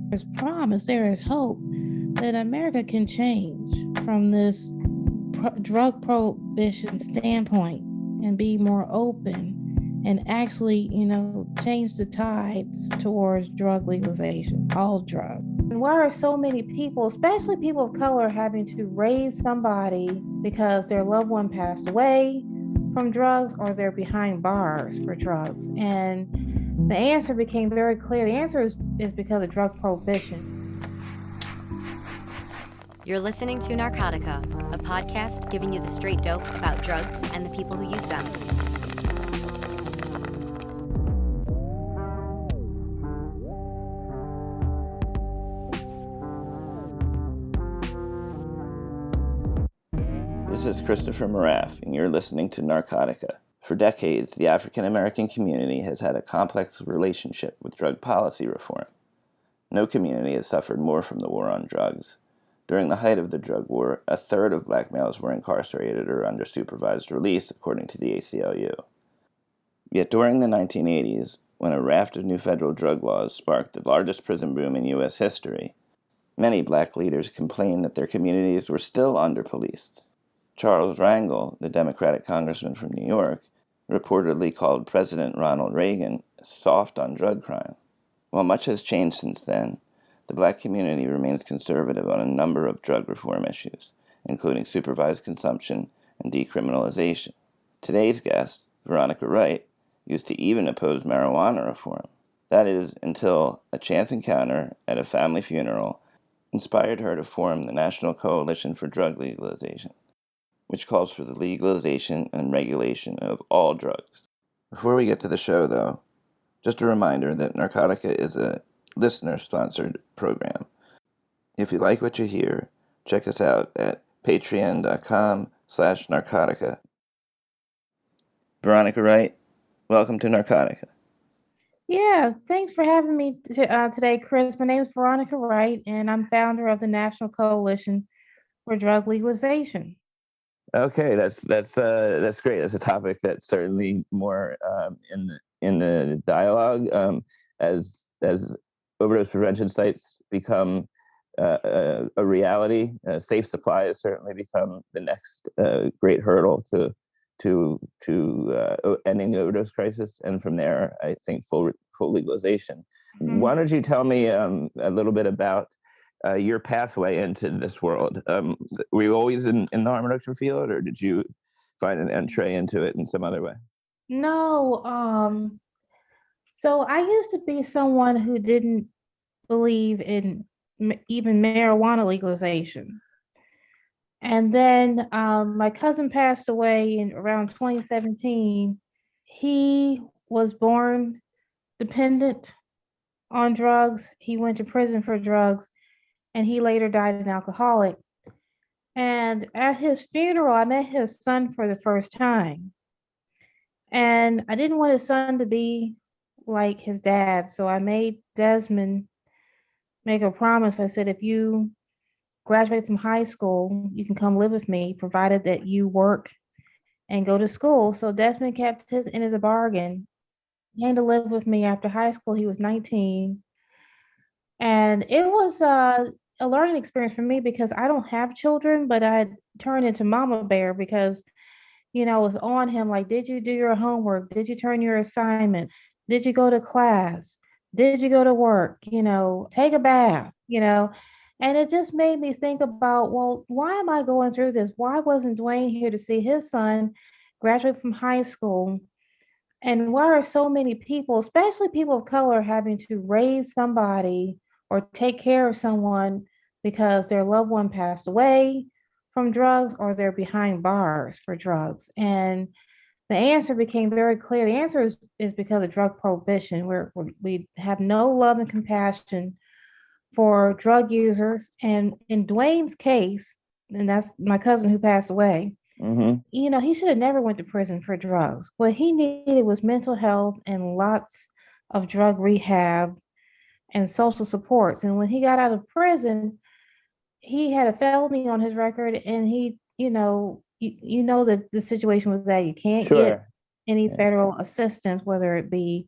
There's promise, there is hope that America can change from this drug prohibition standpoint and be more open and actually, change the tides towards drug legalization, all drugs. And why are so many people, especially people of color, having to raise somebody because their loved one passed away from drugs or they're behind bars for drugs? And the answer became very clear. The answer is because of drug prohibition. You're listening to Narcotica, a podcast giving you the straight dope about drugs and the people who use them. This is Christopher Moraff, and you're listening to Narcotica. For decades, the African American community has had a complex relationship with drug policy reform. No community has suffered more from the war on drugs. During the height of the drug war, a third of black males were incarcerated or under supervised release, according to the ACLU. Yet during the 1980s, when a raft of new federal drug laws sparked the largest prison boom in U.S. history, many black leaders complained that their communities were still under-policed. Charles Rangel, the Democratic congressman from New York, reportedly called President Ronald Reagan soft on drug crime. While much has changed since then, the black community remains conservative on a number of drug reform issues, including supervised consumption and decriminalization. Today's guest, Veronica Wright, used to even oppose marijuana reform. That is, until a chance encounter at a family funeral inspired her to form the National Coalition for Drug Legalization, which calls for the legalization and regulation of all drugs. Before we get to the show, though, just a reminder that Narcotica is a listener-sponsored program. If you like what you hear, check us out at patreon.com/narcotica. Veronica Wright, welcome to Narcotica. Yeah, thanks for having me today, Chris. My name is Veronica Wright, and I'm founder of the National Coalition for Drug Legalization. Okay, that's great. That's a topic that's certainly more in the dialogue as overdose prevention sites become a reality. Safe supply has certainly become the next great hurdle to ending the overdose crisis, and from there, I think full legalization. Mm-hmm. Why don't you tell me a little bit about your pathway into this world? Were you always in the harm reduction field, or did you find an entree into it in some other way? No, so I used to be someone who didn't believe in even marijuana legalization. And then my cousin passed away in around 2017. He was born dependent on drugs. He went to prison for drugs, and he later died an alcoholic. And at his funeral, I met his son for the first time. And I didn't want his son to be like his dad. So I made Desmond make a promise. I said, if you graduate from high school, you can come live with me, provided that you work and go to school. So Desmond kept his end of the bargain. He came to live with me after high school. He was 19. And it was a learning experience for me because I don't have children, but I turned into mama bear because, it was on him like, did you do your homework? Did you turn your assignment? Did you go to class? Did you go to work? Take a bath, And it just made me think about, well, why am I going through this? Why wasn't Dwayne here to see his son graduate from high school? And why are so many people, especially people of color, having to raise somebody or take care of someone because their loved one passed away from drugs or they're behind bars for drugs? And the answer became very clear. The answer is because of drug prohibition, where we have no love and compassion for drug users. And in Dwayne's case, and that's my cousin who passed away, mm-hmm. He should have never went to prison for drugs. What he needed was mental health and lots of drug rehab and social supports. And when he got out of prison, he had a felony on his record, and he, that the situation was that you can't get any federal assistance, whether it be,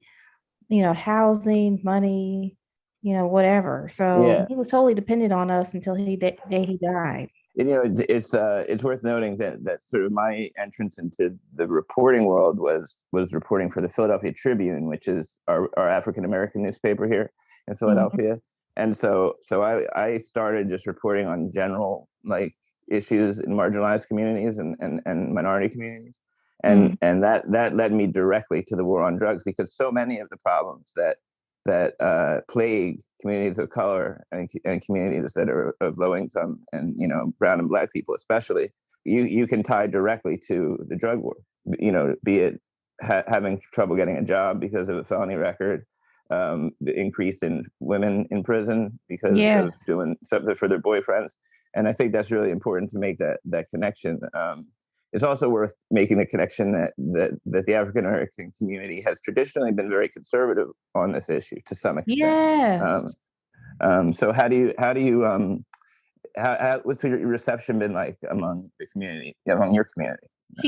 housing, money, whatever. So Yeah. he was totally dependent on us until day he died. It's worth noting that sort of my entrance into the reporting world was reporting for the Philadelphia Tribune, which is our African American newspaper here in Mhm. Philadelphia. And so I started just reporting on general like issues in marginalized communities and minority communities. And Mm. that led me directly to the war on drugs, because so many of the problems that plague communities of color and communities that are of low income and brown and black people especially, you can tie directly to the drug war. Be it having trouble getting a job because of a felony record, the increase in women in prison because Yeah. of doing something for their boyfriends. And I think that's really important to make that connection. It's also worth making the connection that the African American community has traditionally been very conservative on this issue to some extent. Yes. So what's your reception been like among the community, among your community?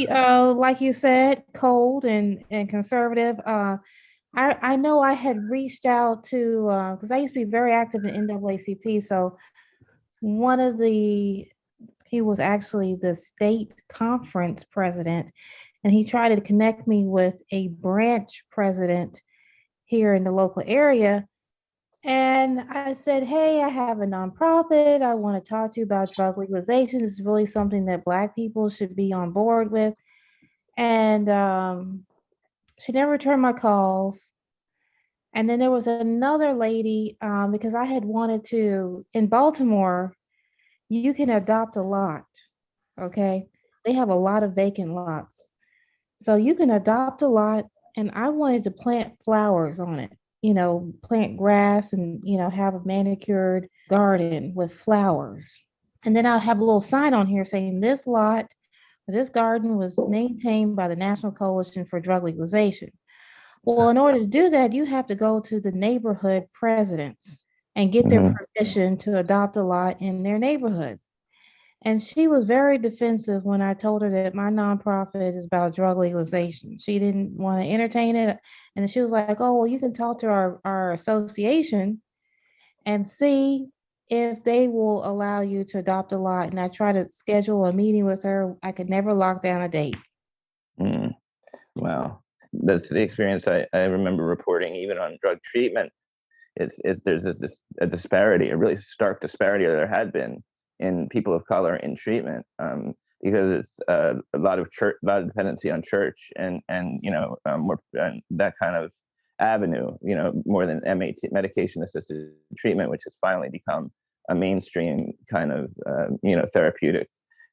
Like you said, cold and conservative. I know I had reached out to because I used to be very active in NAACP. So one of the he was actually the state conference president, and he tried to connect me with a branch president here in the local area. And I said, hey, I have a nonprofit. I want to talk to you about drug legalization. It's really something that Black people should be on board with. And she never returned my calls. And then there was another lady, because I had wanted to, in Baltimore, you can adopt a lot. Okay. They have a lot of vacant lots. So you can adopt a lot. And I wanted to plant flowers on it, plant grass and, have a manicured garden with flowers. And then I'll have a little sign on here saying this garden was maintained by the National Coalition for Drug Legalization. Well, in order to do that, you have to go to the neighborhood presidents and get their Mm-hmm. permission to adopt a lot in their neighborhood. And she was very defensive when I told her that my nonprofit is about drug legalization. She didn't want to entertain it. And she was like, oh, well, you can talk to our association and see if they will allow you to adopt a lot. And I tried to schedule a meeting with her. I could never lock down a date. Mm. Wow, that's the experience I remember reporting even on drug treatment. There's a disparity, a really stark disparity, or there had been, in people of color in treatment, because it's a lot of church, a lot of dependency on church, and more and that kind of avenue, more than medication assisted treatment, which has finally become a mainstream kind of therapeutic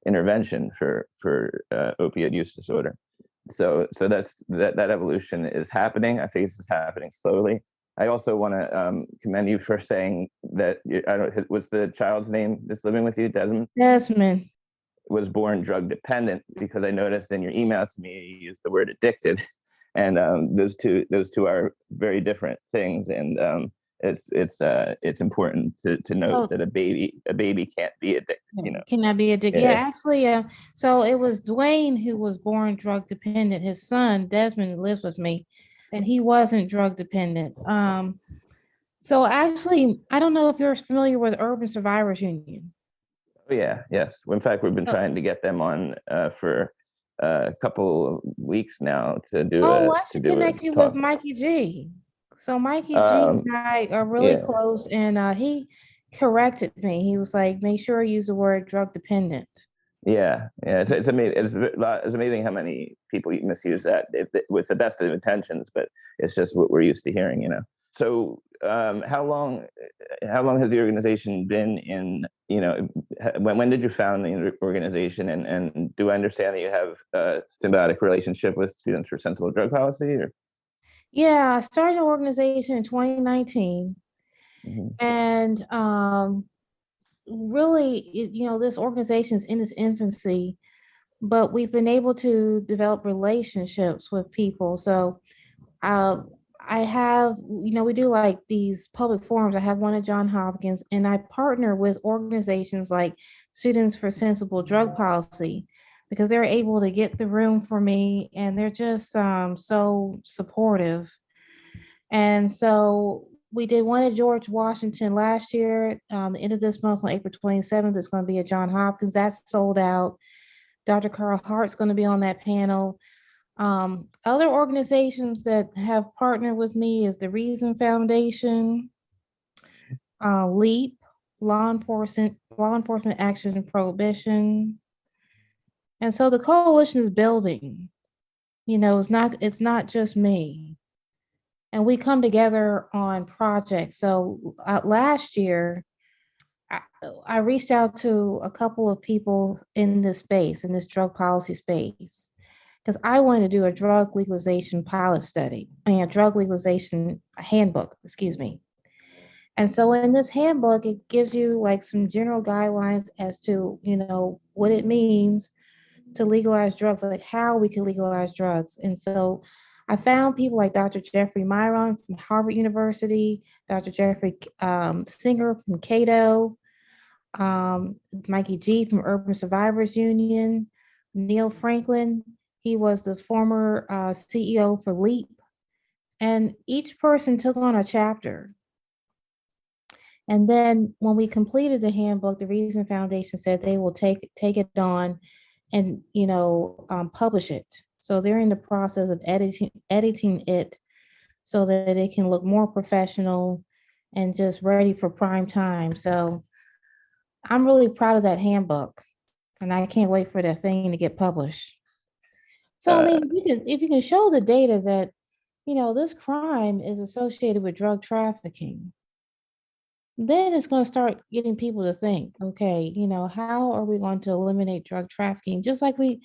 intervention for opioid use disorder. So that evolution is happening. I think it's happening slowly. I also want to commend you for saying that, I don't, what's the child's name that's living with you, Desmond? Desmond. Was born drug dependent, because I noticed in your email to me you used the word addicted, and those two are very different things. And it's important to note Oh, that a baby can't be addicted. can I be addicted? Yeah, Yeah, actually, so it was Dwayne who was born drug dependent. His son, Desmond, lives with me, and he wasn't drug dependent. So actually, I don't know if you're familiar with Urban Survivors Union. oh, yeah, yes. In fact, we've been Oh, trying to get them on for a couple of weeks now oh, I to should do a connect you with talk. Mikey G. So Mikey G Um, and I are really yeah, close, and he corrected me. He was like, make sure you use the word drug dependent. yeah. It's amazing. It's amazing how many people misuse that with the best of intentions, but it's just what we're used to hearing. So, how long has the organization been in? When did you found the organization? And do I understand that you have a symbiotic relationship with Students for Sensible Drug Policy? Or Yeah, I started an organization in 2019, Mhm. and really, this organization is in its infancy, but we've been able to develop relationships with people. So uh, I have, we do like these public forums. I have one at Johns Hopkins, and I partner with organizations like Students for Sensible Drug Policy because they're able to get the room for me, and they're just so supportive. And so we did one at George Washington last year. The end of this month on April 27th, it's going to be at John Hopkins. That's sold out. Dr. Carl Hart's going to be on that panel. Other organizations that have partnered with me is the Reason Foundation, LEAP, Law Enforcement Action and Prohibition. And so the coalition is building. It's not just me. And we come together on projects. So last year, I reached out to a couple of people in this space, in this drug policy space, because I wanted to do a drug legalization pilot study, a drug legalization handbook, excuse me. And so in this handbook, it gives you like some general guidelines as to, what it means to legalize drugs, like how we can legalize drugs. And so I found people like Dr. Jeffrey Myron from Harvard University, Dr. Jeffrey Singer from Cato, Mikey G from Urban Survivors Union, Neil Franklin. He was the former CEO for LEAP. And each person took on a chapter. And then when we completed the handbook, the Reason Foundation said they will take it on and publish it. So they're in the process of editing it so that it can look more professional and just ready for prime time. So I'm really proud of that handbook, and I can't wait for that thing to get published. So I mean, if you can show the data that this crime is associated with drug trafficking, then it's going to start getting people to think, okay, how are we going to eliminate drug trafficking? Just like we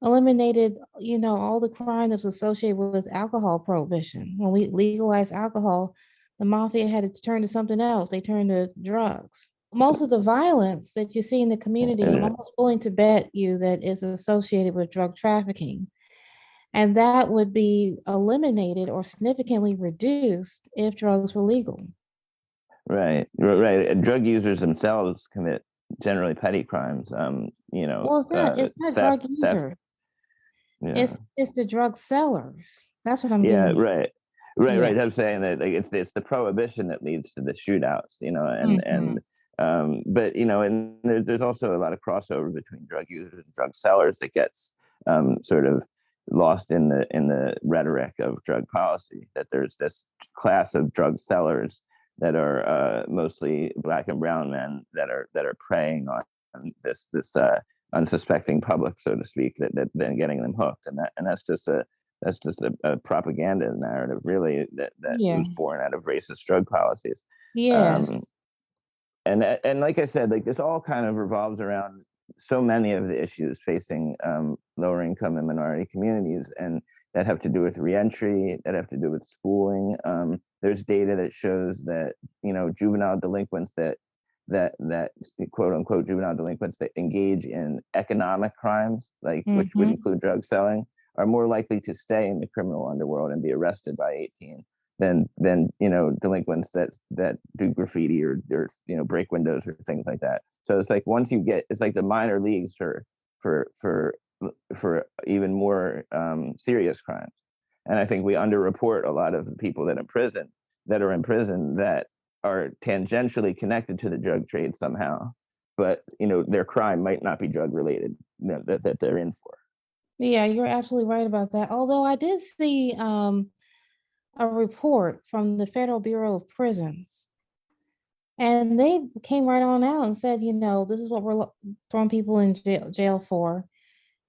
eliminated, all the crime that's associated with alcohol prohibition. When we legalized alcohol, the mafia had to turn to something else. They turned to drugs. Most of the violence that you see in the community, I'm almost willing to bet you that is associated with drug trafficking. And that would be eliminated or significantly reduced if drugs were legal. Right. Drug users themselves commit generally petty crimes. Well, it's not drug users. Yeah. It's the drug sellers. That's what I'm Yeah, getting. right. I'm saying that like it's the prohibition that leads to the shootouts, but and there's also a lot of crossover between drug users and drug sellers that gets sort of lost in the rhetoric of drug policy. That there's this class of drug sellers that are mostly Black and brown men that are preying on this unsuspecting public, so to speak, that then getting them hooked, and that's just a propaganda narrative, really, that was born out of racist drug policies. Yes. And like I said, like this all kind of revolves around so many of the issues facing lower income and minority communities, and that have to do with reentry, that have to do with schooling. There's data that shows that juvenile delinquents that quote unquote juvenile delinquents that engage in economic crimes, like which would include drug selling, are more likely to stay in the criminal underworld and be arrested by 18 than delinquents that do graffiti or break windows or things like that. So it's like once you get, it's like the minor leagues for even more serious crimes. And I think we underreport a lot of the people that are in prison that are tangentially connected to the drug trade somehow, but their crime might not be drug related, that they're in for. Yeah, you're absolutely right about that. Although I did see a report from the Federal Bureau of Prisons, and they came right on out and said, this is what we're throwing people in jail for.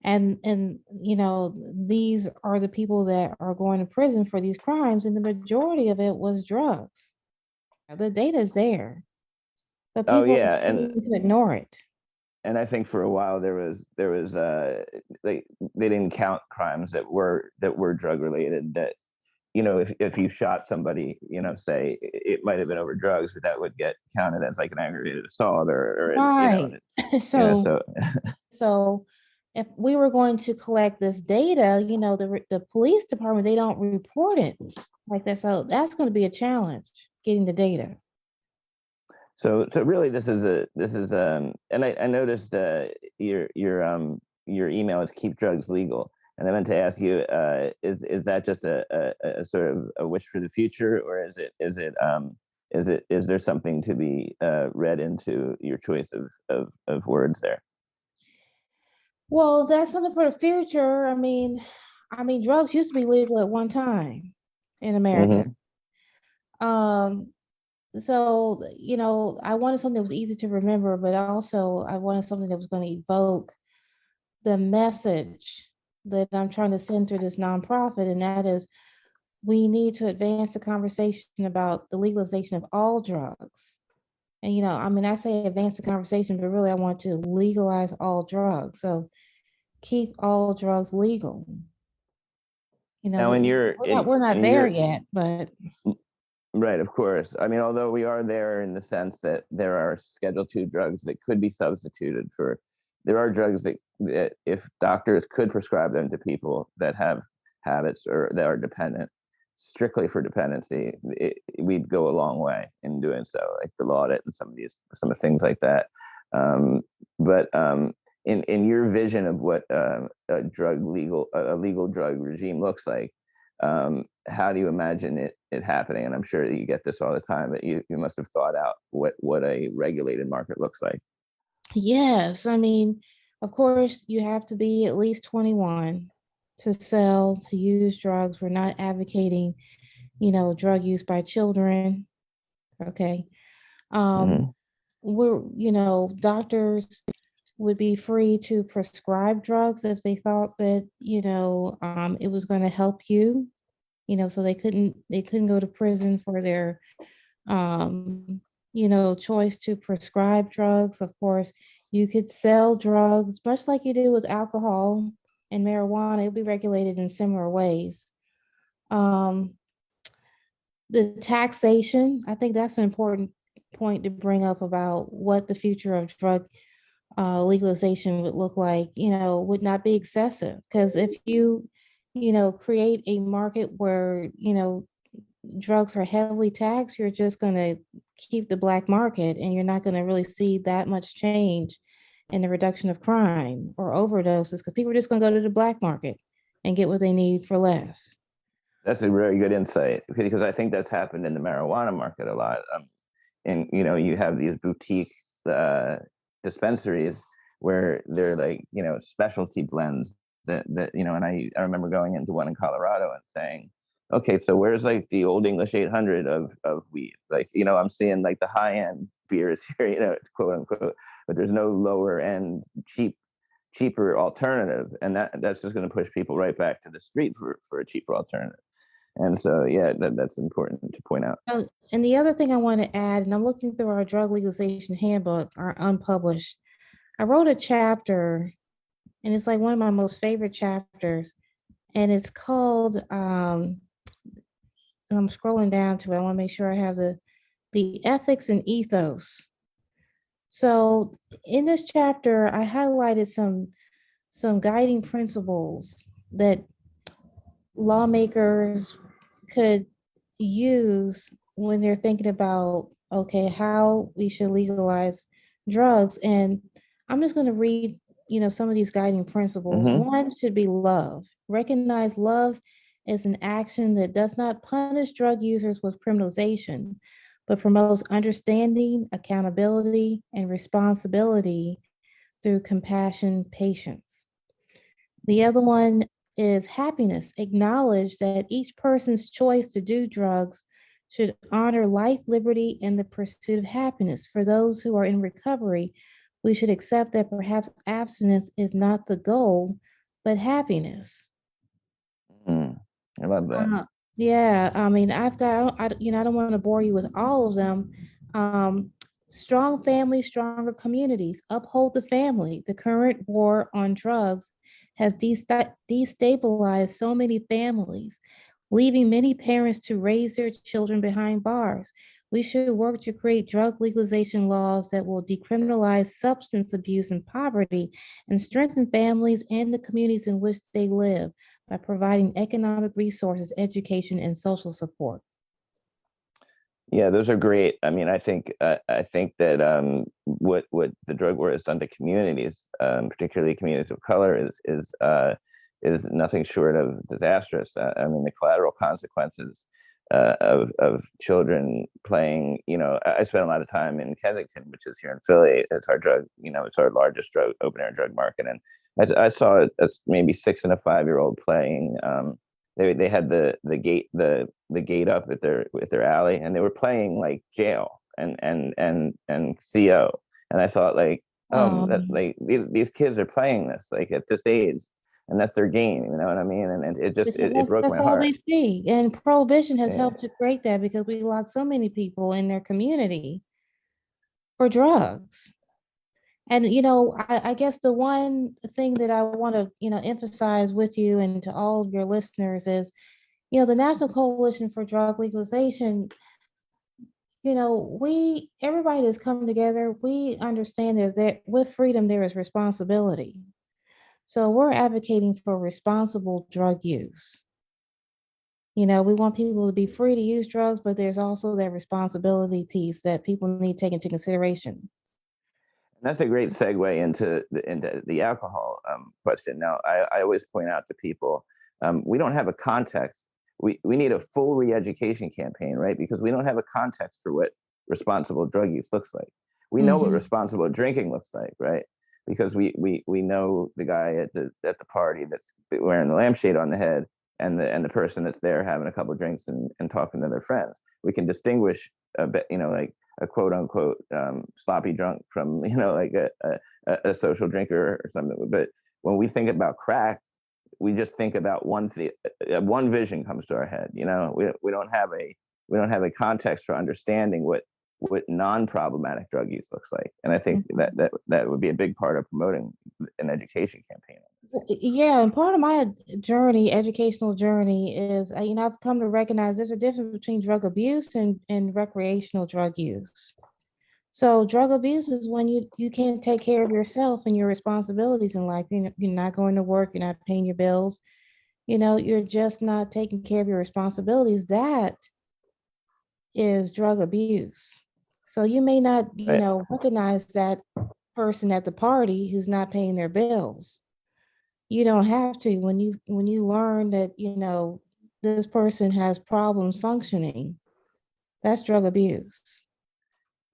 And these are the people that are going to prison for these crimes, and the majority of it was drugs. The data is there, but people to ignore it. And I think for a while there was they didn't count crimes that were drug related. That if you shot somebody, say it might have been over drugs, but that would get counted as like an aggravated assault or right. So if we were going to collect this data, the police department, they don't report it like that. So that's going to be a challenge, getting the data. So really, this is and I noticed your email is keep drugs legal, and I meant to ask you, is that just a sort of a wish for the future, or is it Is there something to be read into your choice of words there? Well, that's something for the future. I mean, drugs used to be legal at one time in America. Hmm. Um, so I wanted something that was easy to remember, but also I wanted something that was going to evoke the message that I'm trying to send through this nonprofit, and that is we need to advance the conversation about the legalization of all drugs. And I say advance the conversation, but really I want to legalize all drugs. So keep all drugs legal. Now, We're not in there your yet, but right, of course. I mean, although we are there in the sense that there are Schedule II drugs that could be substituted for, there are drugs that if doctors could prescribe them to people that have habits or that are dependent, strictly for dependency, we'd go a long way in doing so, like the Laudit and some of things like that. But in your vision of what a legal drug regime looks like, how do you imagine it happening? And I'm sure that you get this all the time, but you must have thought out what a regulated market looks like. yes, of course, you have to be at least 21 to sell, to use drugs. We're not advocating, drug use by children. Okay. Um, Hmm. doctors would be free to prescribe drugs if they thought that, it was going to help you, so they couldn't go to prison for their choice to prescribe drugs. Of course, you could sell drugs, much like you do with alcohol and marijuana. It'll be regulated in similar ways. Um, the taxation, I think that's an important point to bring up about what the future of drug legalization would look like, would not be excessive. Because if you create a market where, drugs are heavily taxed, you're just going to keep the black market and you're not going to really see that much change in the reduction of crime or overdoses because people are just going to go to the black market and get what they need for less. That's a very good insight because I think that's happened in the marijuana market a lot. And you have these boutique uh, dispensaries where they're like specialty blends that. And I remember going into one in Colorado and saying, okay, so where's like the old English 800 of weed? Like I'm seeing like the high end beers here, quote unquote, but there's no lower end cheaper alternative, and that's just going to push people right back to the street for a cheaper alternative. And so, yeah, that's important to point out. Oh, and the other thing I want to add, and I'm looking through our drug legalization handbook, our unpublished, I wrote a chapter, and it's like one of my most favorite chapters, and it's called, and I'm scrolling down to it. I want to make sure I have the ethics and ethos. So in this chapter, I highlighted some guiding principles that lawmakers could use when they're thinking about, okay, how we should legalize drugs. And I'm just going to read, some of these guiding principles. Hmm. One should be love. Recognize love as an action that does not punish drug users with criminalization, but promotes understanding, accountability, and responsibility through compassion, patience. The other one is happiness. Acknowledge that each person's choice to do drugs should honor life, liberty, and the pursuit of happiness. For those who are in recovery, we should accept that perhaps abstinence is not the goal, but happiness. Mm, I love that. Uh, yeah, I've got, I don't want to bore you with all of them. Um, strong families, stronger communities. Uphold the family. The current war on drugs has destabilized so many families, leaving many parents to raise their children behind bars. We should work to create drug legalization laws that will decriminalize substance abuse and poverty and strengthen families and the communities in which they live by providing economic resources, education, and social support. Yeah, those are great. I mean, I think that what the drug war has done to communities, particularly communities of color, is nothing short of disastrous. I mean, the collateral consequences of children playing. I spent a lot of time in Kensington, which is here in Philly. It's our drug, it's our largest open air drug market, and I saw maybe 6 and a 5-year-old playing. They had the gate up at their alley, and they were playing like jail and CO. And I thought, like, that, Um, like, these kids are playing this like at this age, and that's their game. You know what I mean? And it just because it broke that's my all they heart. see. And prohibition has Yeah. helped to create that because we lock so many people in their community for drugs. And I guess the one thing that I want to, emphasize with you and to all of your listeners is, the National Coalition for Drug Legalization, we everybody that's come together, we understand that with freedom there is responsibility. So we're advocating for responsible drug use. We want people to be free to use drugs, but there's also that responsibility piece that people need to take into consideration. That's a great segue into the alcohol question. Now, I always point out to people, we don't have a context. We need a full re-education campaign, right? Because we don't have a context for what responsible drug use looks like. We know what Hmm. responsible drinking looks like, right? Because we know the guy at the party that's wearing the lampshade on the head, and the person that's there having a couple of drinks and talking to their friends. We can distinguish a bit, like a quote unquote sloppy drunk from like a social drinker or something. But when we think about crack, we just think about one thing. One vision comes to our head. We don't have a context for understanding what non-problematic drug use looks like. And I think Hmm. that would be a big part of promoting an education campaign. Yeah, and part of my journey, educational journey, is I've come to recognize there's a difference between drug abuse and recreational drug use. So drug abuse is when you can't take care of yourself and your responsibilities in life. You're not going to work, you're not paying your bills, you're just not taking care of your responsibilities. That is drug abuse. So you may not, Right. recognize that person at the party who's not paying their bills. You don't have to when you learn that, this person has problems functioning. That's drug abuse.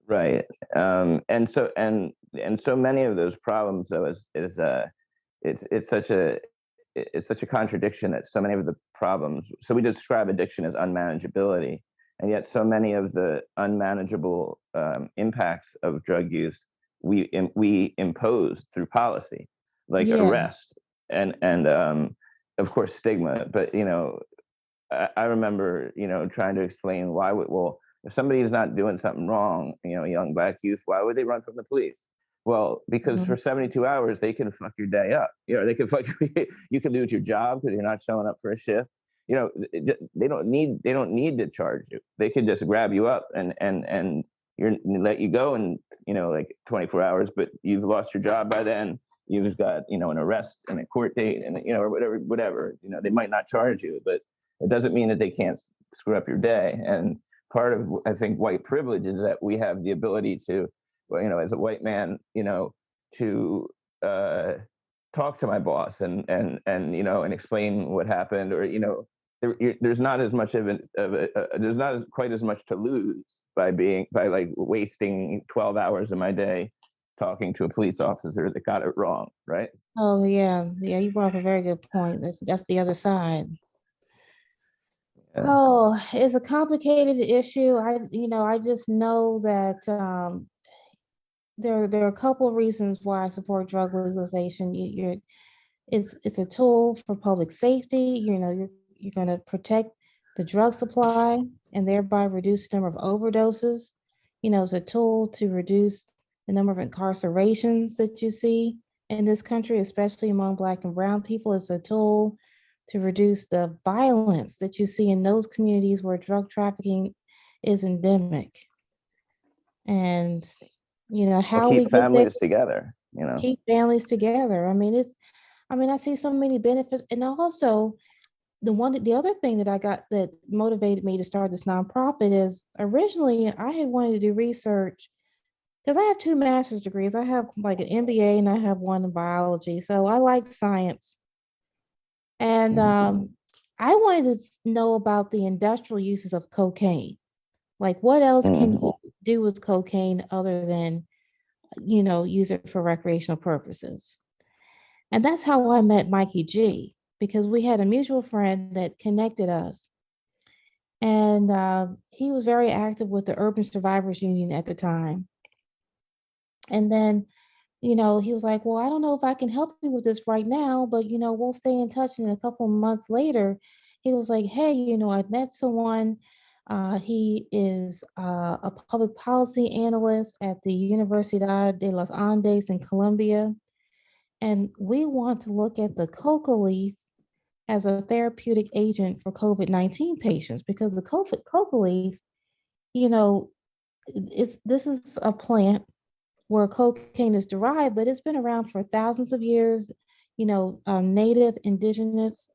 Right. And so many of those problems, though, is it's such a contradiction that so many of the problems. So we describe addiction as unmanageability, and yet so many of the unmanageable impacts of drug use we impose through policy, like Yeah. arrest and of course stigma. But I remember, trying to explain why well, if somebody is not doing something wrong, young black youth, why would they run from the police? Well, because for Mhm. 72 hours, they can fuck your day up. They can fuck, you can lose your job because you're not showing up for a shift. They don't need to charge you. They can just grab you up and let you go in, like 24 hours, but you've lost your job by then. You've got, an arrest and a court date and, or whatever, they might not charge you, but it doesn't mean that they can't screw up your day. And part of, I think, white privilege is that we have the ability to, well, as a white man, to uh, talk to my boss and explain what happened, or there's not as much there's not quite as much to lose by like wasting 12 hours of my day talking to a police officer that got it wrong, right? Oh yeah, yeah. You brought up a very good point. That's the other side. Yeah. Oh, it's a complicated issue. I just know that there are a couple of reasons why I support drug legalization. It's a tool for public safety. You're going to protect the drug supply and thereby reduce the number of overdoses. It's a tool to reduce the number of incarcerations that you see in this country, especially among Black and Brown people. It's a tool to reduce the violence that you see in those communities where drug trafficking is endemic. And Well, how we keep get there, families together. keep families together. I see so many benefits. And also, the other thing that I got that motivated me to start this nonprofit is originally I had wanted to do research because I have two master's degrees. I have like an MBA and I have one in biology. So I like science. And Mhm. I wanted to know about the industrial uses of cocaine. Like, what else can Mm. you do with cocaine other than, use it for recreational purposes? And that's how I met Mikey G, because we had a mutual friend that connected us. And he was very active with the Urban Survivors Union at the time. And then, he was like, well, I don't know if I can help you with this right now, but, we'll stay in touch. And a couple of months later, he was like, hey, I met someone. He is a public policy analyst at the Universidad de los Andes in Colombia. And we want to look at the coca leaf as a therapeutic agent for COVID-19 patients, because the coca leaf, you know, this is a plant where cocaine is derived, but it's been around for thousands of years. Native indigenous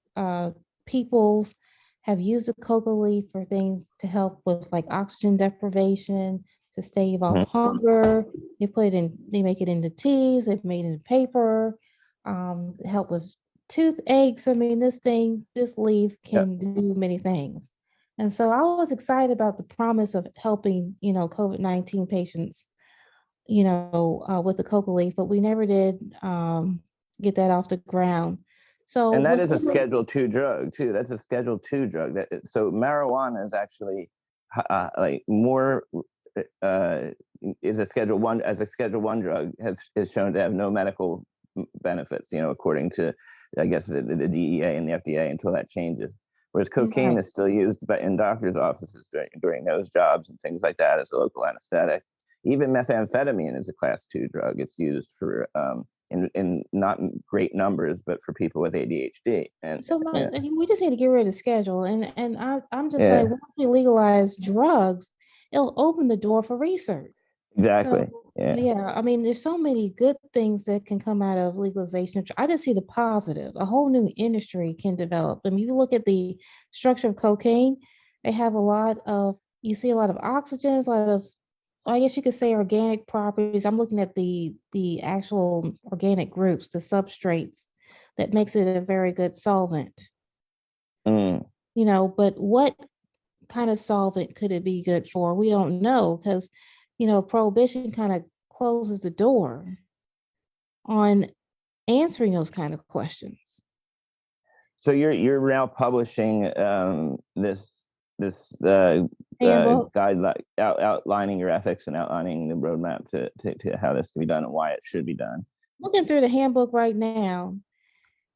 peoples have used the coca leaf for things to help with like oxygen deprivation, to stave off Mhm. hunger. They make it into teas, they've made it into paper, help with toothaches. I mean, this leaf Yeah. can do many things. And so I was excited about the promise of helping, COVID-19 patients, with the coca leaf, but we never did get that off the ground. So And that with is a Schedule II drug too. That's a Schedule II drug. So marijuana is actually like more uh, is a Schedule I drug is shown to have no medical benefits. According to I guess the DEA and the FDA until that changes. Whereas cocaine right. is still used in doctors' offices during nose jobs and things like that as a local anesthetic. Even methamphetamine is a Class II drug. It's used for in not great numbers, but for people with ADHD. And So yeah, we just need to get rid of the schedule, and I'm just like, yeah, once we legalize drugs, it'll open the door for research. So exactly. Yeah, yeah, I mean, there's so many good things that can come out of legalization. I just see the positive. A whole new industry can develop. I mean, you look at the structure of cocaine, they have you see a lot of oxygens, a lot of, I guess you could say, organic properties. I'm looking at the actual organic groups, the substrates that makes it a very good solvent. mm. But what kind of solvent could it be good for? We don't know, because, prohibition kind of closes the door on answering those kind of questions. So you're now publishing this Handbook. guideline outlining your ethics and outlining the roadmap to how this can be done and why it should be done. Looking through the handbook right now.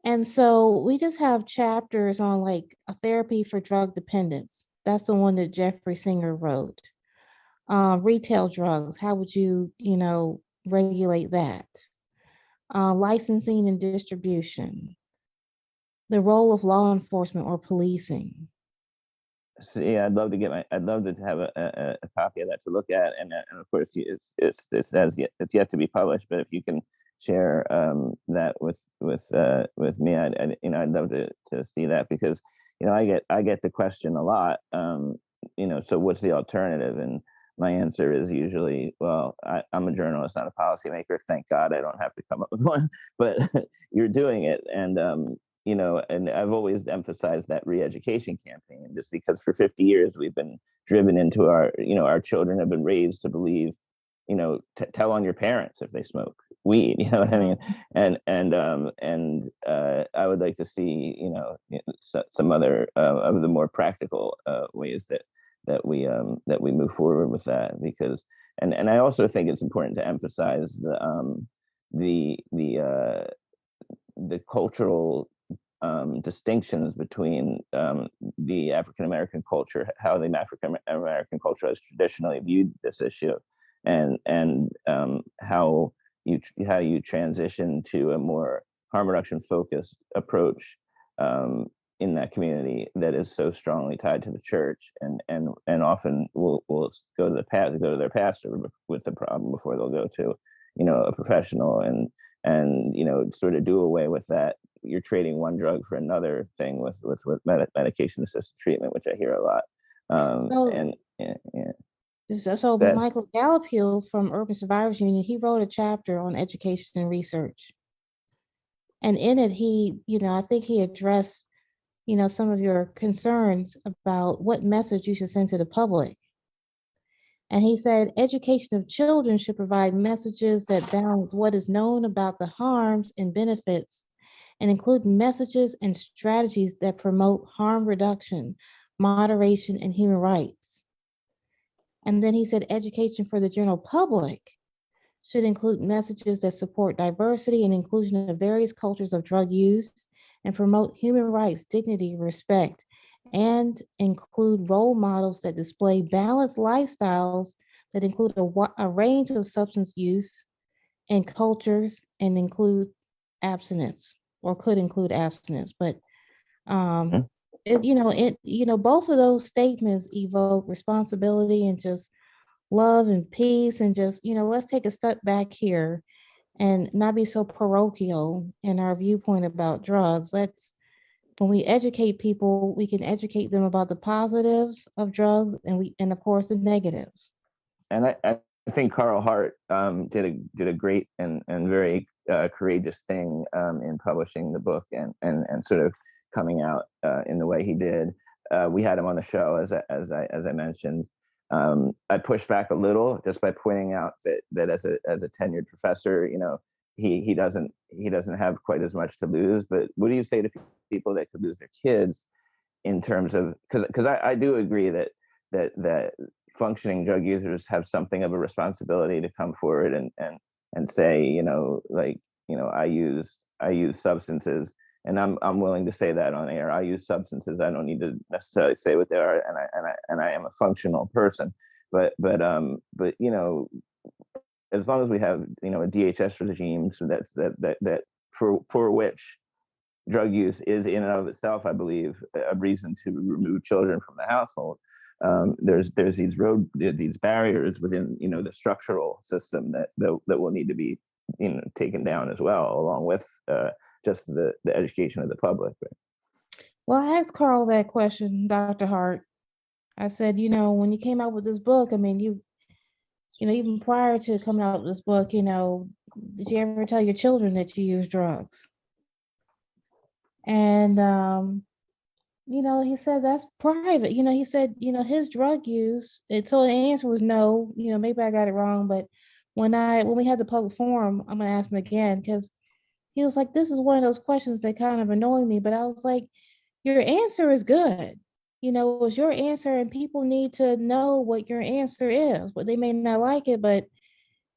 And so we just have chapters on like a therapy for drug dependence. That's the one that Jeffrey Singer wrote. Retail drugs, how would you, regulate that? Licensing and distribution, the role of law enforcement or policing. So, yeah, I'd love to have a copy of that to look at, and of course it's yet to be published. But if you can share that with me, I'd love to see that, because I get the question a lot. So what's the alternative? And my answer is usually, well, I'm a journalist, not a policymaker. Thank God I don't have to come up with one, but you're doing it, and I've always emphasized that re-education campaign, just because for 50 years we've been driven into our children have been raised to believe, tell on your parents if they smoke weed, you know what I mean? And I would like to see, some other of the more practical ways that we move forward with that, because, and I also think it's important to emphasize the the cultural distinctions between the African American culture, how the African American culture has traditionally viewed this issue, and how you transition to a more harm reduction focused approach in that community that is so strongly tied to the church, and often will go to their pastor with the problem before they'll go to a professional, and sort of do away with that. You're trading one drug for another thing with medication assisted treatment, which I hear a lot. So, And yeah, yeah. so That Michael Gallup from Urban Survivors Union, he wrote a chapter on education and research. And in it, I think he addressed, some of your concerns about what message you should send to the public. And he said education of children should provide messages that balance what is known about the harms and benefits and include messages and strategies that promote harm reduction, moderation, and human rights. And then he said education for the general public should include messages that support diversity and inclusion of various cultures of drug use and promote human rights, dignity, respect, and include role models that display balanced lifestyles that include a range of substance use and cultures and include abstinence or could include abstinence. But Hmm. um, both of those statements evoke responsibility and just love and peace and just, let's take a step back here and not be so parochial in our viewpoint about drugs. When we educate people, we can educate them about the positives of drugs and of course the negatives. And I think Carl Hart did a great and very courageous thing in publishing the book and sort of coming out in the way he did. We had him on the show, as I mentioned. I pushed back a little just by pointing out that as a tenured professor, he doesn't have quite as much to lose. But what do you say to people that could lose their kids in terms of, because I do agree that functioning drug users have something of a responsibility to come forward and say, I use substances, and I'm willing to say that on air. I use substances. I don't need to necessarily say what they are, and I am a functional person. But as long as we have a DHS regime, so that for which drug use is in and of itself, I believe, a reason to remove children from the household. There's these barriers within the structural system that will need to be taken down as well, along with just the education of the public. Right? Well, I asked Carl that question, Dr. Hart. I said, when you came out with this book, I mean, even prior to coming out with this book, did you ever tell your children that you use drugs? And he said that's private. He said, his drug use. So the answer was no. Maybe I got it wrong, but when we had the public forum, I'm gonna ask him again because he was like, "This is one of those questions that kind of annoy me." But I was like, "Your answer is good. It was your answer, and people need to know what your answer is. But they may not like it, but."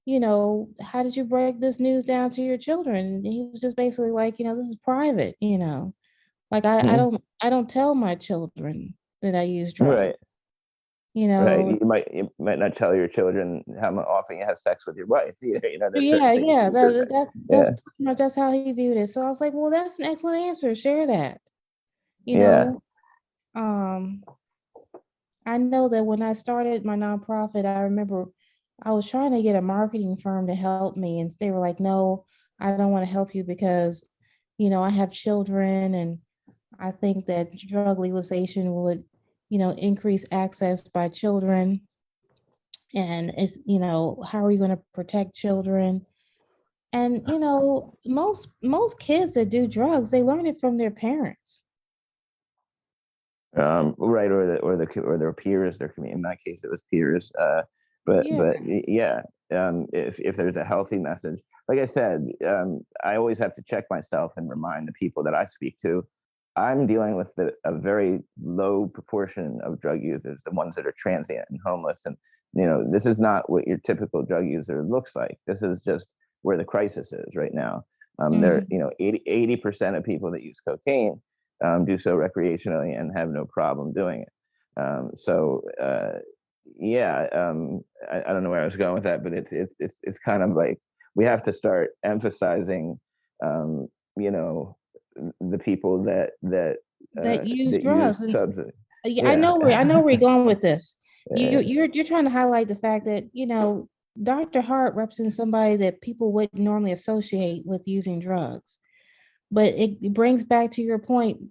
How did you break this news down to your children? And he was just basically like, this is private, like Hmm. I don't tell my children that I use drugs, Right. you Right. know. You might not tell your children how often you have sex with your wife either. There's certain Yeah, things yeah, you just say. that's Yeah. pretty much that's how he viewed it. So I was like, well, that's an excellent answer. Share that. You Yeah. know, um, I know that when I started my nonprofit, I remember I was trying to get a marketing firm to help me, and they were like, no, I don't want to help you because, I have children, and I think that drug legalization would, increase access by children. And it's, how are you going to protect children? And, most kids that do drugs, they learn it from their parents. Right, or their peers, their community. In my case, it was peers. But Yeah. yeah, if there's a healthy message, like I said, I always have to check myself and remind the people that I speak to, I'm dealing with a very low proportion of drug users, the ones that are transient and homeless, and this is not what your typical drug user looks like. This is just where the crisis is right now. There, Mhm. 80% of people that use cocaine do so recreationally and have no problem doing it. Yeah, I don't know where I was going with that, but it's kind of like we have to start emphasizing, um, you know, the people That use that drugs. use And subs. yeah, Yeah, I know where you're going with this. yeah, You're trying to highlight the fact that, Dr. Hart represents somebody that people wouldn't normally associate with using drugs. But it brings back to your point,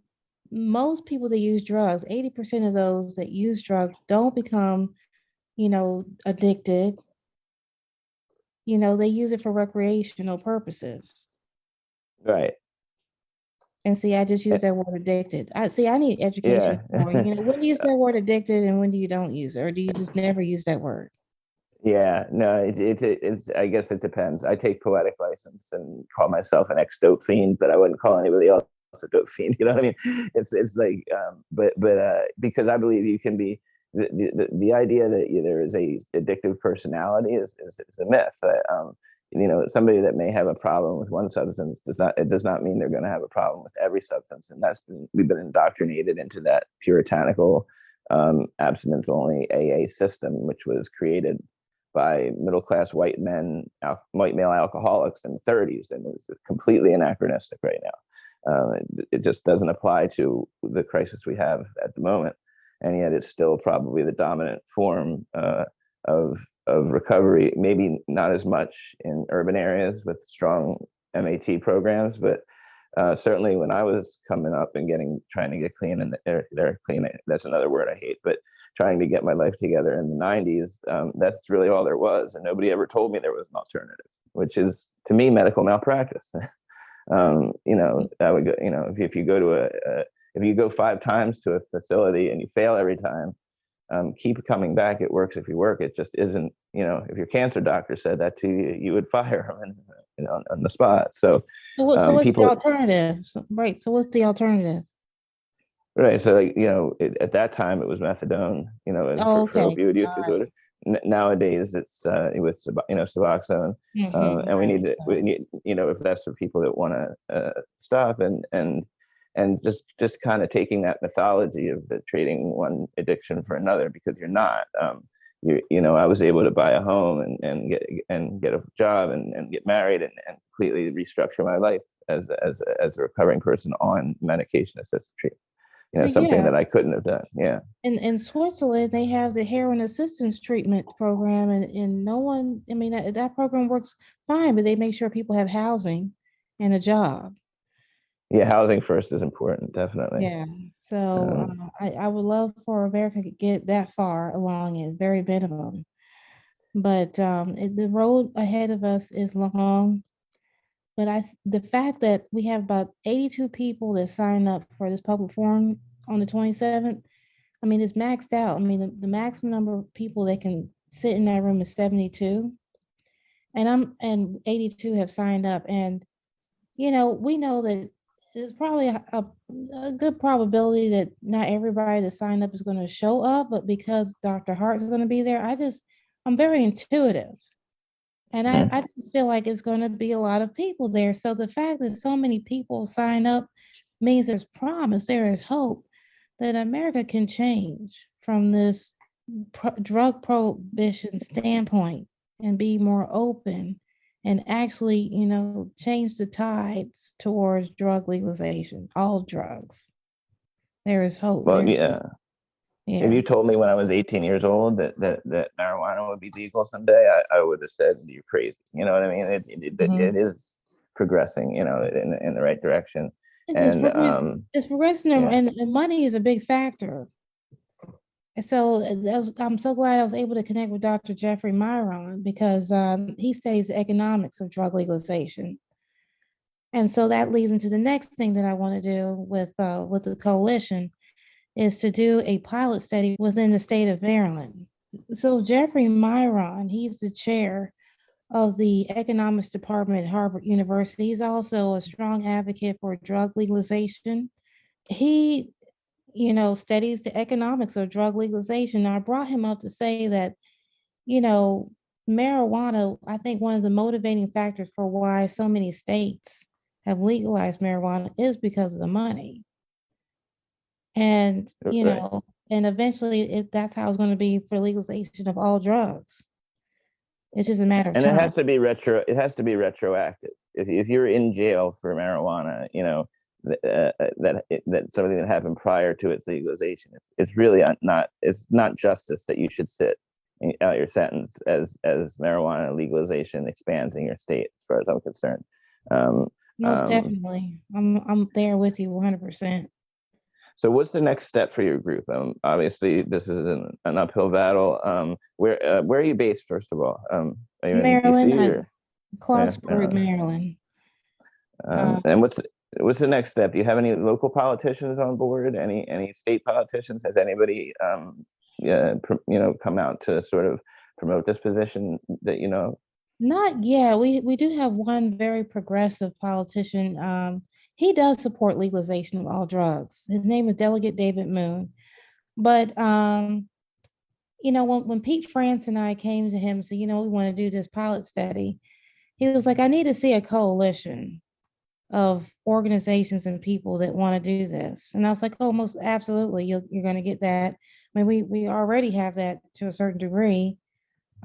most people that use drugs, 80% of those that use drugs don't become, addicted. They use it for recreational purposes. right. And see, I just use Eh, that word addicted. I need yeah. education for, when do you use that word addicted and when do you don't use it? Or do you just never use that word? Yeah, no, it's. I guess it depends. I take poetic license and call myself an ex-dope fiend, but I wouldn't call anybody else a dope fiend. You know what I mean? It's like, but because I believe you can be the idea that there is a addictive personality is a myth. Somebody that may have a problem with one substance does not mean they're going to have a problem with every substance, and we've been indoctrinated into that puritanical abstinence only AA system, which was created by middle class white white male alcoholics in the 30s, and it's completely anachronistic right now. It just doesn't apply to the crisis we have at the moment, and yet it's still probably the dominant form of recovery. Maybe not as much in urban areas with strong MAT programs, but certainly when I was coming up and trying to get clean, and clean, that's another word I hate, but trying to get my life together in the 90s, that's really all there was. And nobody ever told me there was an alternative, which is, to me, medical malpractice. I would go, if you go if you go 5 times to a facility and you fail every time, keep coming back. It works if you work. It just isn't, if your cancer doctor said that to you, you would fire him on the spot. So, So what's the people, alternative? Right. So what's the alternative? right. So, at that time it was methadone, and Oh, for okay. opioid use All right. disorder. Nowadays it's with Suboxone, and Right. we need, if that's for people that want to stop, and just kind of taking that mythology of trading one addiction for another, because you're not. I was able to buy a home and get a job and get married and completely restructure my life as a recovering person on medication assisted treatment. So Something yeah, that I couldn't have done. Yeah. in Switzerland they have the heroin assistance treatment program, and no one, I mean, that program works fine, but they make sure people have housing and a job. Yeah, housing first is important, definitely. Yeah. So Um, I would love for America to get that far along at very minimum. But the road ahead of us is long. But the fact that we have about 82 people that signed up for this public forum on the 27th, I mean, it's maxed out. I mean, the maximum number of people that can sit in that room is 72, and 82 have signed up. And we know that there's probably a good probability that not everybody that signed up is going to show up, but because Dr. Hart's going to be there, I'm very intuitive. And I mhm. just feel like it's going to be a lot of people there. So the fact that so many people sign up means there's promise, there is hope that America can change from this drug prohibition standpoint and be more open and actually, change the tides towards drug legalization, all drugs. There is hope. Well, There's yeah. If yeah. you told me when I was 18 years old that marijuana would be legal someday, I would have said you're crazy. You know what I mean? It Mhm. is progressing, in the right direction. It's And it's progressing, yeah, and money is a big factor. And so I'm so glad I was able to connect with Dr. Jeffrey Myron because he studies the economics of drug legalization. And so that leads into the next thing that I want to do with the coalition is to do a pilot study within the state of Maryland. So Jeffrey Myron, he's the chair of the economics department at Harvard University. He's also a strong advocate for drug legalization. He, studies the economics of drug legalization. Now, I brought him up to say that, you know, marijuana, I think one of the motivating factors for why so many states have legalized marijuana is because of the money. And, right. and eventually that's how it's going to be for legalization of all drugs. It's just a matter of And it time. has to be It has to be retroactive. If you're in jail for marijuana, that something that happened prior to its legalization, it's really not. It's not justice that you should sit out your sentence as marijuana legalization expands in your state, as far as I'm concerned. Um, Most um, definitely. I'm there with you 100%. so, what's the next step for your group? Obviously, this is an uphill battle. Where are you based, first of all? Are you in Maryland, DC or? Yeah, Clarksburg, Maryland. Maryland. And Um, what's the next step? Do you have any local politicians on board? Any state politicians? Has anybody yeah, come out to sort of promote this position that you know? Not yet. We do have one very progressive politician. He does support legalization of all drugs. His name is Delegate David Moon. But when Pete France and I came to him and said, we want to do this pilot study, he was like, I need to see a coalition of organizations and people that want to do this. And I was like, oh, most absolutely, you're going to get that. I mean, we already have that to a certain degree,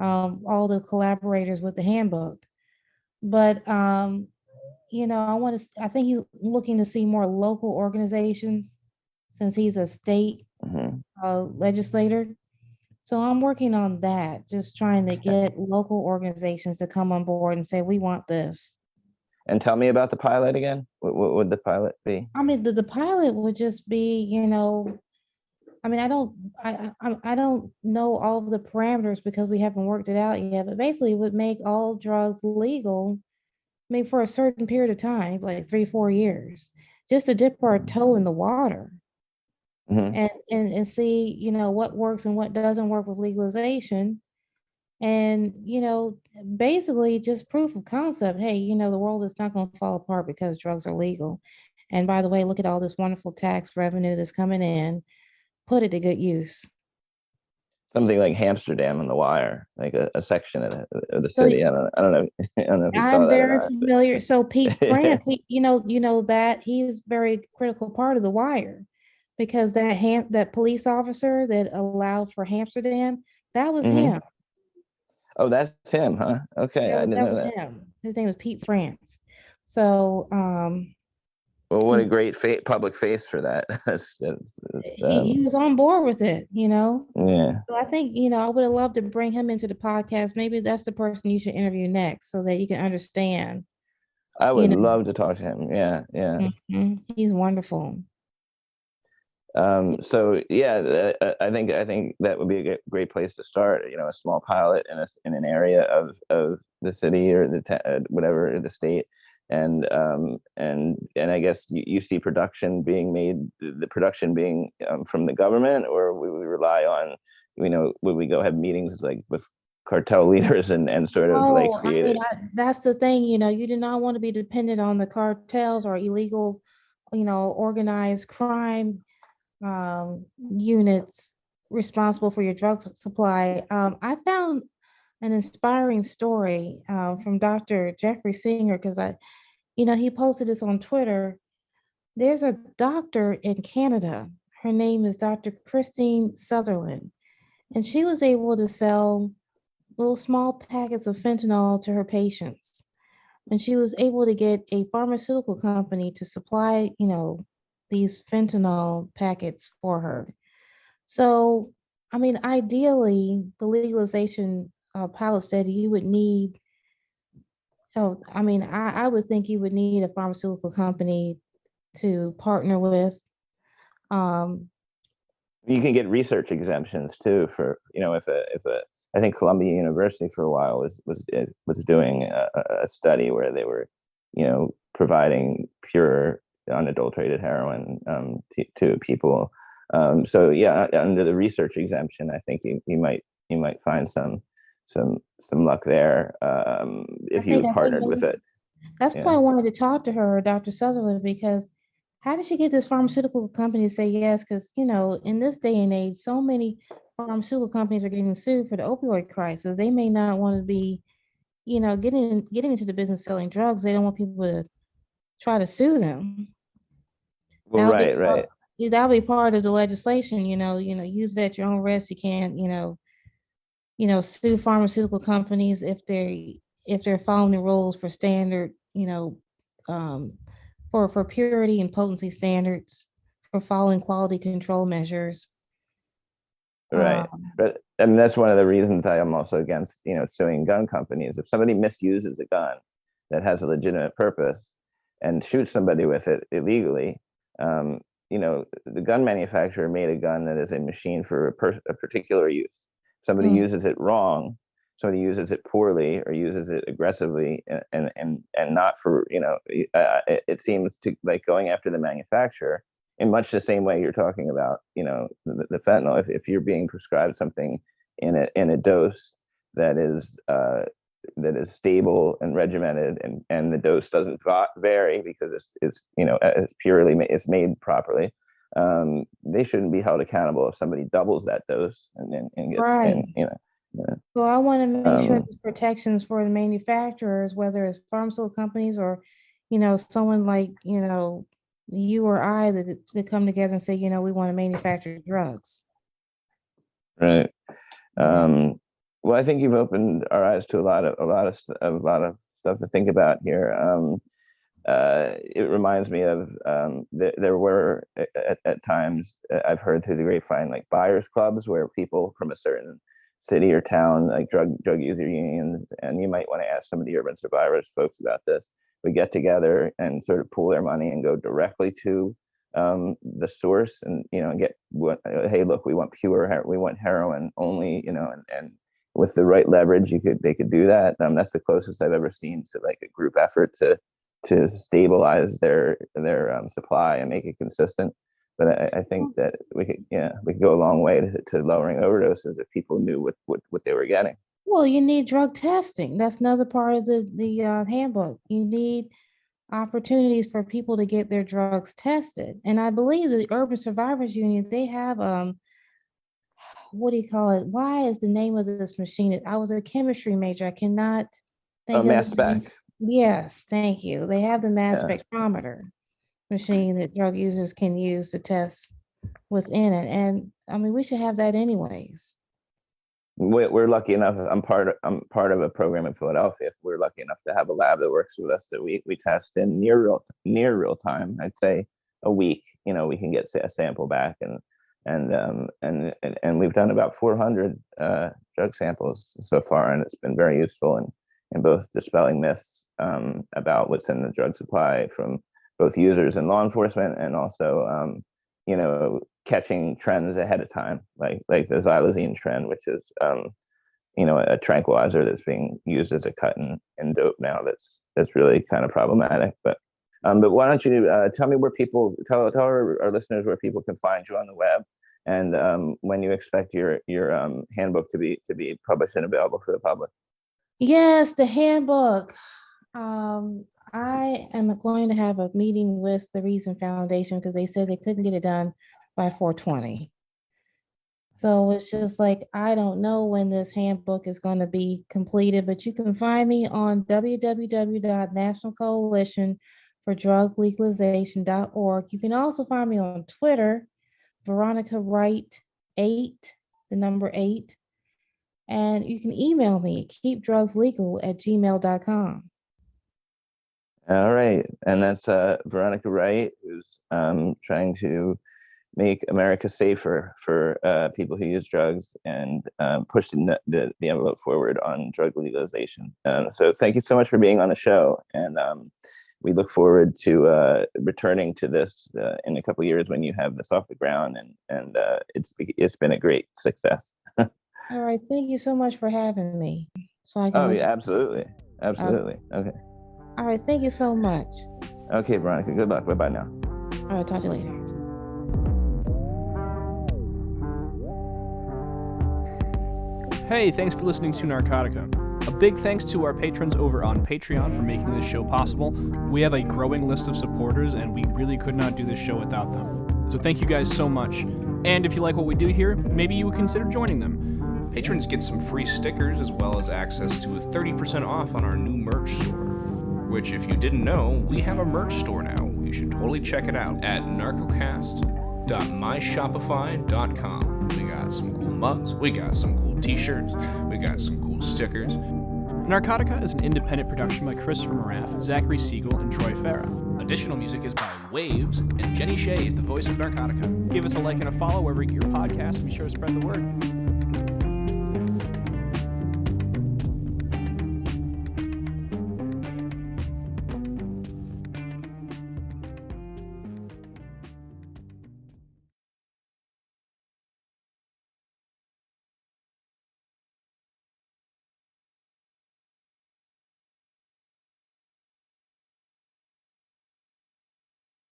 all the collaborators with the handbook. But I think he's looking to see more local organizations since he's a state Mhm. legislator. So I'm working on that, just trying to get local organizations to come on board and say, we want this. And tell me about the pilot again. What would the pilot be? I mean, the pilot would just be, I mean, I don't know all of the parameters because we haven't worked it out yet, but basically it would make all drugs legal, maybe for a certain period of time, like 3, 4 years, just to dip our toe in the water Hmm. and see, what works and what doesn't work with legalization. And, basically just proof of concept. Hey, the world is not going to fall apart because drugs are legal. And by the way, look at all this wonderful tax revenue that's coming in. Put it to good use. Something like Amsterdam on the Wire, like a section of the So city. I don't know. I don't know if you saw I'm that or very not. familiar. So Pete France, you know that he's very critical part of the wire because that police officer that allowed for Amsterdam, that was Hmm. him. Oh, that's him, huh? Okay, I didn't That know was that. him. His name was Pete France. So Well, what a great public face for that. he was on board with it. Yeah, So I think, I would have loved to bring him into the podcast. Maybe that's the person you should interview next so that you can understand, I you would know. love to talk to him. Yeah, yeah. He's wonderful. So yeah, I think that would be a great place to start. A small pilot in an area of the city or whatever the state, and I guess you see production being made, the production being from the government, or we rely on, would we go have meetings like with cartel leaders and sort of like Oh, I create mean, it? that's the thing, you do not want to be dependent on the cartels or illegal, organized crime units responsible for your drug supply. I found an inspiring story from Dr. Jeffrey Singer because he posted this on Twitter. There's a doctor in Canada. Her name is Dr. Christine Sutherland, and she was able to sell little small packets of fentanyl to her patients. And she was able to get a pharmaceutical company to supply, these fentanyl packets for her. So, I mean, ideally, the legalization pilot study, you would need, oh, I mean, I would think you would need a pharmaceutical company to partner with. Um, You can get research exemptions too for, if a I think Columbia University for a while was doing a study where they were, providing pure unadulterated heroin to people. So yeah, under the research exemption, I think you might find some luck there, I if think you I think partnered with it. that's why Yeah. I wanted to talk to her, Dr. Sutherland, because how did she get this pharmaceutical company to say yes? Because, in this day and age, so many pharmaceutical companies are getting sued for the opioid crisis. They may not want to be, getting into the business selling drugs. They don't want people to try to sue them. Well, That'll be right, right. that'll be part of the legislation, use it at your own risk. You can't, sue pharmaceutical companies if they're following the rules for standard, um, for purity and potency standards, for following quality control measures. Right. Um, But I mean, that's one of the reasons I am also against, suing gun companies. If somebody misuses a gun that has a legitimate purpose and shoots somebody with it illegally, the gun manufacturer made a gun that is a machine for a particular use. Somebody mm, uses it wrong, somebody uses it poorly or uses it aggressively and not for, it seems to like going after the manufacturer in much the same way you're talking about, the fentanyl. If you're being prescribed something in a dose that is stable and regimented, and the dose doesn't vary because it's made properly, they shouldn't be held accountable if somebody doubles that dose and gets Right. So I want to make sure there's protections for the manufacturers, whether it's pharmaceutical companies or, someone like, you or I that come together and say, we want to manufacture drugs. Right. Well, I think you've opened our eyes to a lot of stuff to think about here. It reminds me of there were at times, I've heard through the grapevine, like buyers clubs where people from a certain city or town, like drug user unions, and you might want to ask some of the urban survivors folks about this, would get together and sort of pool their money and go directly to the source and get hey, look, we want we want heroin only, and with the right leverage they could do that. That's the closest I've ever seen to like a group effort to stabilize their supply and make it consistent. But I think that we could go a long way to lowering overdoses if people knew what they were getting. Well, you need drug testing. That's another part of the handbook. You need opportunities for people to get their drugs tested. And I believe the Urban Survivors Union, they have what do you call it? Why is the name of this machine? I was a chemistry major. I cannot think of mass the name. spec. Yes, thank you. They have the mass spectrometer machine that drug users can use to test what's in it. And I mean, we should have that anyways. We're lucky enough. I'm part of a program in Philadelphia. We're lucky enough to have a lab that works with us that we test in near real time. I'd say a week. We can get a sample back, and we've done about 400 drug samples so far, and it's been very useful in both dispelling myths about what's in the drug supply from both users and law enforcement, and also catching trends ahead of time, like the xylazine trend, which is a tranquilizer that's being used as a cut in dope now. That's really kind of problematic. But why don't you tell me where people tell our listeners where people can find you on the web, and when you expect your handbook to be published and available for the public. Yes, the handbook. I am going to have a meeting with the Reason Foundation because they said they couldn't get it done by 4/20. So it's just like, I don't know when this handbook is going to be completed, but you can find me on www.nationalcoalitionfordruglegalization.org. You can also find me on Twitter, Veronica Wright 8, the number 8. And you can email me, keepdrugslegal@gmail.com. All right. And that's Veronica Wright, who's trying to make America safer for people who use drugs and push the envelope forward on drug legalization. So thank you so much for being on the show. And we look forward to returning to this in a couple of years when you have this off the ground. And it's been a great success. All right. Thank you so much for having me. So I can yeah, absolutely. Absolutely. Okay. All right. Thank you so much. Okay, Veronica. Good luck. Bye-bye now. All right. Talk to you later. Hey, thanks for listening to Narcotica. A big thanks to our patrons over on Patreon for making this show possible. We have a growing list of supporters, and we really could not do this show without them. So thank you guys so much. And if you like what we do here, maybe you would consider joining them. Patrons get some free stickers as well as access to 30% off on our new merch store. Which, if you didn't know, we have a merch store now. You should totally check it out at narcocast.myshopify.com. We got some cool mugs, we got some cool t-shirts, we got some cool stickers. Narcotica is an independent production by Chris Moraff, Zachary Siegel, and Troy Farah. Additional music is by Waves, and Jenny Shea is the voice of Narcotica. Give us a like and a follow wherever you get your podcast, and be sure to spread the word.